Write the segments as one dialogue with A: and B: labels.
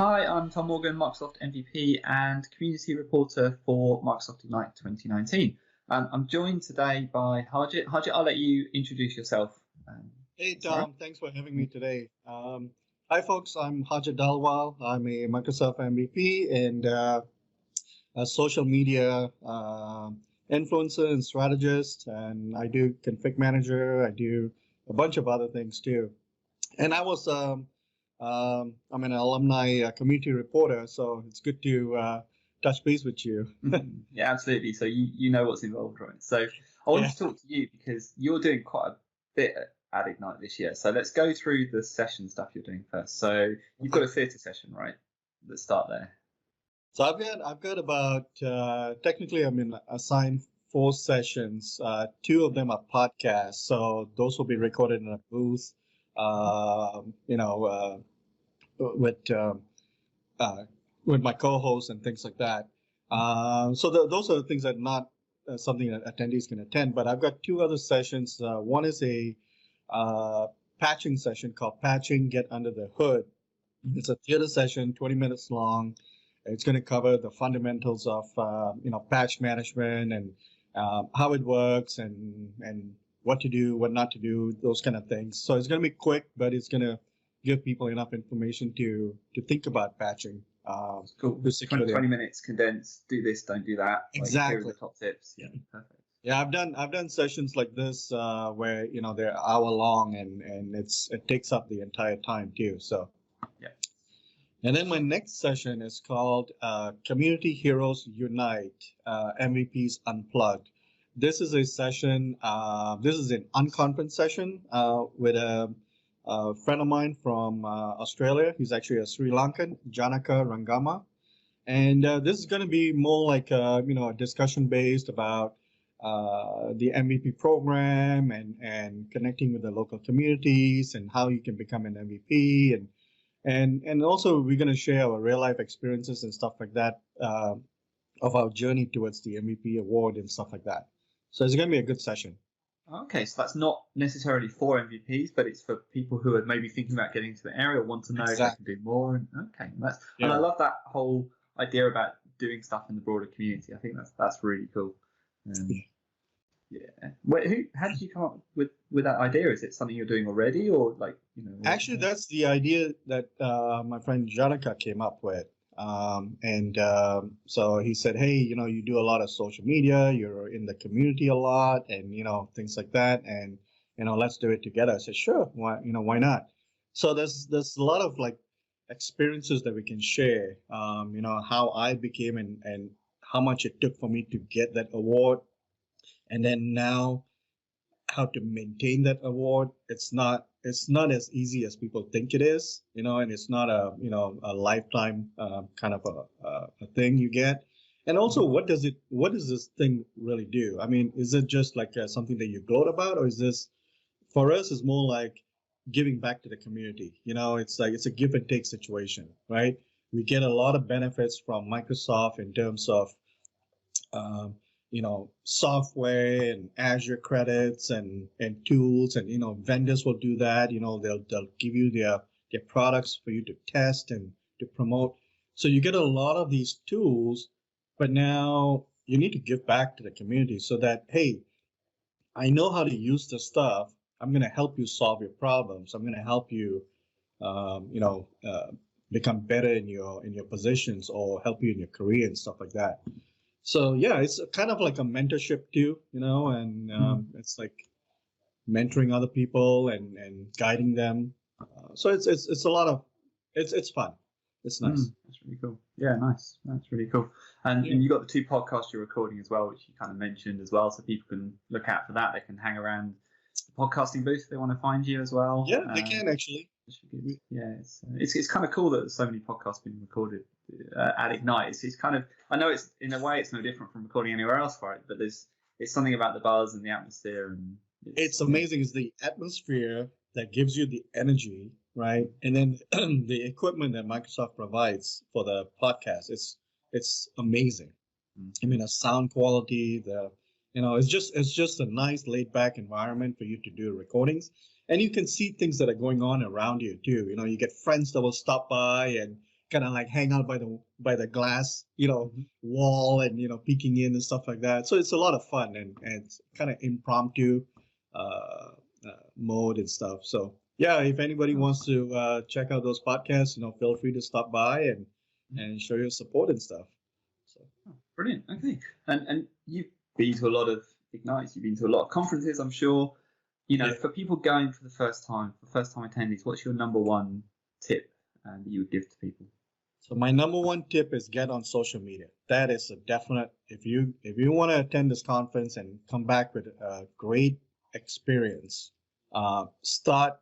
A: Hi, I'm Tom Morgan, Microsoft MVP and community reporter for Microsoft Ignite 2019. I'm joined today by Harjit. Harjit, I'll let you introduce yourself.
B: Hey
A: Sorry.
B: Tom, thanks for having me today. Hi folks, I'm Harjit Dhaliwal. I'm a Microsoft MVP and a social media influencer and strategist, and I do config manager. I do a bunch of other things too. And I'm an alumni community reporter, so it's good to touch base with you.
A: Yeah, absolutely. So you know what's involved, right? So I wanted
B: Yeah.
A: to talk to you because you're doing quite a bit at Ignite this year. So let's go through the session stuff you're doing first. So you've got a theatre session, right? Let's start there.
B: So I've got about technically I'm in assigned 4 sessions. Two of them are podcasts, so those will be recorded in a booth. Uh, you know, with um, uh, with my co-hosts and things like that. Those are the things that not something that attendees can attend. But I've got two other sessions. One is a uh, patching session called "Patching Get Under the Hood." It's a theater session, 20 minutes long. It's going to cover the fundamentals of patch management and how it works and what to do, what not to do, those kind of things. So it's going to be quick, but it's going to give people enough information to think about patching.
A: Cool.
B: To secure
A: 20 minutes condensed. Do this, don't do that. Like, here are the
B: Exactly.
A: top tips. Yeah, perfect.
B: Yeah, I've done sessions like this where they're hour long and it takes up the entire time too. So
A: Yeah.
B: and then my next session is called Community Heroes Unite, MVPs Unplugged. This is a session, this is an unconference session with a friend of mine from Australia. He's actually a Sri Lankan, Janaka Rangama. And this is going to be more like a discussion based about the MVP program and connecting with the local communities and how you can become an MVP and also we're going to share our real life experiences and stuff like that of our journey towards the MVP award and stuff like that. So it's going to be a good session.
A: Okay, so that's not necessarily for MVPs, but it's for people who are maybe thinking about getting into the area or want to know if they can do more. And okay, and I love that whole idea about doing stuff in the broader community. I think that's really cool. Yeah. How did you come up with that idea? Is it something you're doing already, or
B: Actually, that's the idea that my friend Janaka came up with. So he said, hey, you do a lot of social media, you're in the community a lot, and things like that, and let's do it together. I said, sure, why not? So there's a lot of like experiences that we can share. How I became and how much it took for me to get that award, and then now how to maintain that award. It's not as easy as people think it is, and it's not a lifetime kind of a thing you get. And also, what does this thing really do? I mean, is it just like something that you gloat about, or is this for us is more like giving back to the community? It's like it's a give and take situation, right? We get a lot of benefits from Microsoft in terms of um, software and Azure credits and tools, and vendors will do that. They'll give you their products for you to test and to promote. So you get a lot of these tools, but now you need to give back to the community so that, hey, I know how to use the stuff. I'm going to help you solve your problems. I'm going to help you, um, you know, uh, become better in your positions or help you in your career and stuff like that. So yeah, it's kind of like a mentorship too, and it's like mentoring other people and guiding them. So it's a lot of it's fun. It's nice.
A: That's really cool. Yeah, nice. That's really cool. And
B: Yeah.
A: you got the two podcasts you're recording as well, which you kind of mentioned as well, so people can look out for that. They can hang around the podcasting booth if they want to find you as well.
B: Yeah, they can actually.
A: Yeah, it's kind of cool that there's so many podcasts being recorded at Ignite. It's kind of, I know it's in a way it's no different from recording anywhere else for it, but it's something about the buzz and the atmosphere, and
B: It's amazing. It's the atmosphere that gives you the energy, right? And then the equipment that Microsoft provides for the podcast. It's amazing. I mean, the sound quality, it's just a nice laid back environment for you to do recordings, and you can see things that are going on around you too. You get friends that will stop by and kind of like hang out by the glass,
A: Mm-hmm.
B: wall, and peeking in and stuff like that. So it's a lot of fun, and it's kind of impromptu mode and stuff. So yeah, if anybody
A: Oh,
B: wants to check out those podcasts, feel free to stop by
A: mhm.
B: and show your support and stuff. So
A: Oh, brilliant. Okay. And you've been to a lot of Ignites, you've been to a lot of conferences, I'm sure.
B: yeah.
A: For people going for the first time, for first time attendees, what's your number one tip that you would give to people?
B: So my number one tip is get on social media. That is a definite. If you want to attend this conference and come back with a great experience, start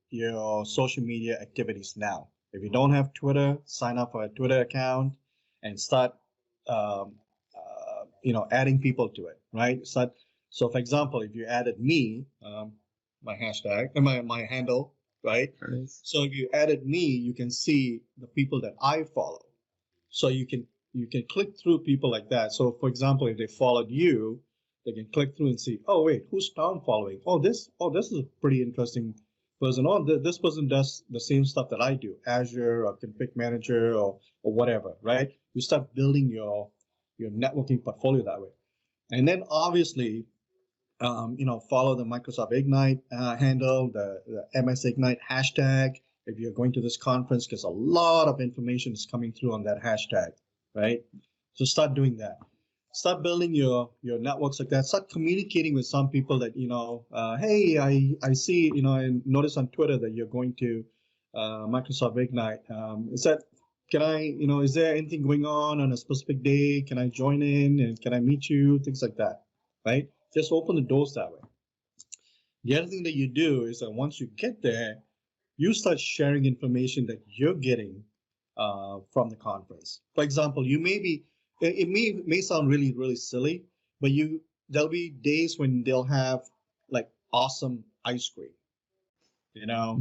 B: your social media activities now. If you don't have Twitter, sign up for a Twitter account and start, adding people to it. Right. So, for example, if you added me, my hashtag, my handle, right?
A: Yes.
B: So if you added me, you can see the people that I follow. So you can click through people like that. So for example, if they followed you, they can click through and see, oh wait, who's Tom following? Oh this is a pretty interesting person. Oh, this person does the same stuff that I do, Azure or Config Manager or whatever, right? You start building your networking portfolio that way. And then obviously, follow the Microsoft Ignite handle, the MS Ignite hashtag if you're going to this conference, because a lot of information is coming through on that hashtag, right? So start doing that. Start building your networks like that. Start communicating with some people that hey, I see, I notice on Twitter that you're going to Microsoft Ignite. Is there anything going on a specific day? Can I join in and can I meet you? Things like that, right? Just open the doors that way. The other thing that you do is that once you get there, you start sharing information that you're getting from the conference. For example, it may sound really, really silly, but there'll be days when they'll have like awesome ice cream.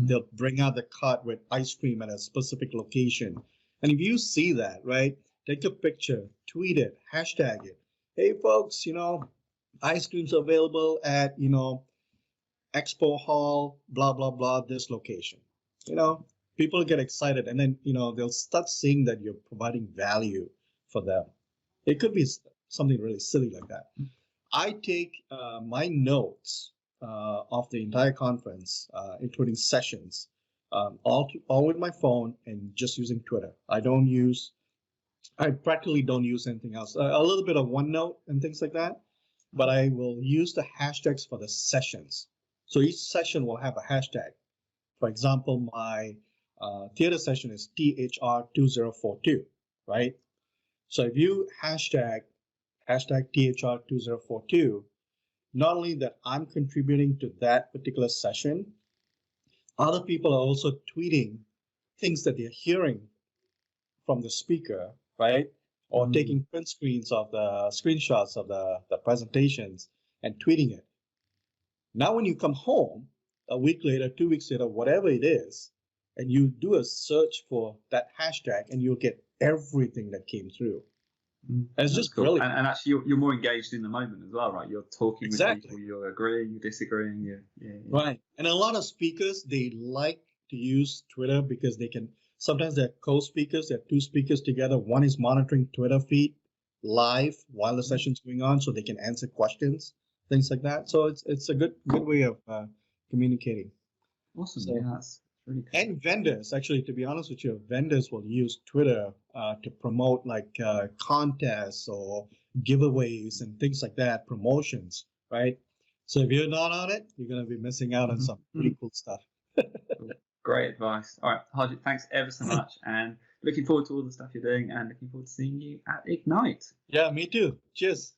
B: They'll bring out the cart with ice cream at a specific location. And if you see that, right, take a picture, tweet it, hashtag it. Hey folks, ice cream's available at, Expo Hall, blah, blah, blah, this location. People get excited and then, they'll start seeing that you're providing value for them. It could be something really silly like that. I take my notes of the entire conference, including sessions, all with my phone and just using Twitter. I practically don't use anything else. A little bit of OneNote and things like that, but I will use the hashtags for the sessions. So each session will have a hashtag. For example, my theater session is THR2042, right? So if you hashtag THR2042, not only that I'm contributing to that particular session, other people are also tweeting things that they're hearing from the speaker, right? Or taking print screens of the screenshots of the presentations and tweeting it. Now, when you come home a week later, 2 weeks later, whatever it is, and you do a search for that hashtag, and you'll get everything that came through. And it's just
A: cool.
B: brilliant.
A: And actually, you're more engaged in the moment as well, right? You're talking
B: Exactly.
A: with people, you're agreeing, you're disagreeing. Yeah.
B: Right. And a lot of speakers, they like to use Twitter because sometimes they're co-speakers, they're two speakers together. One is monitoring Twitter feed live while the session's going on so they can answer questions, things like that. So it's a good way of communicating.
A: Awesome.
B: So,
A: yeah, that's really cool.
B: And vendors, actually, to be honest with you, vendors will use Twitter to promote like contests or giveaways and things like that, promotions, right? So if you're not on it, you're going to be missing out on some pretty cool stuff.
A: Cool. Great advice. All right, Harjit, thanks ever so much. And looking forward to all the stuff you're doing and looking forward to seeing you at Ignite.
B: Yeah, me too. Cheers.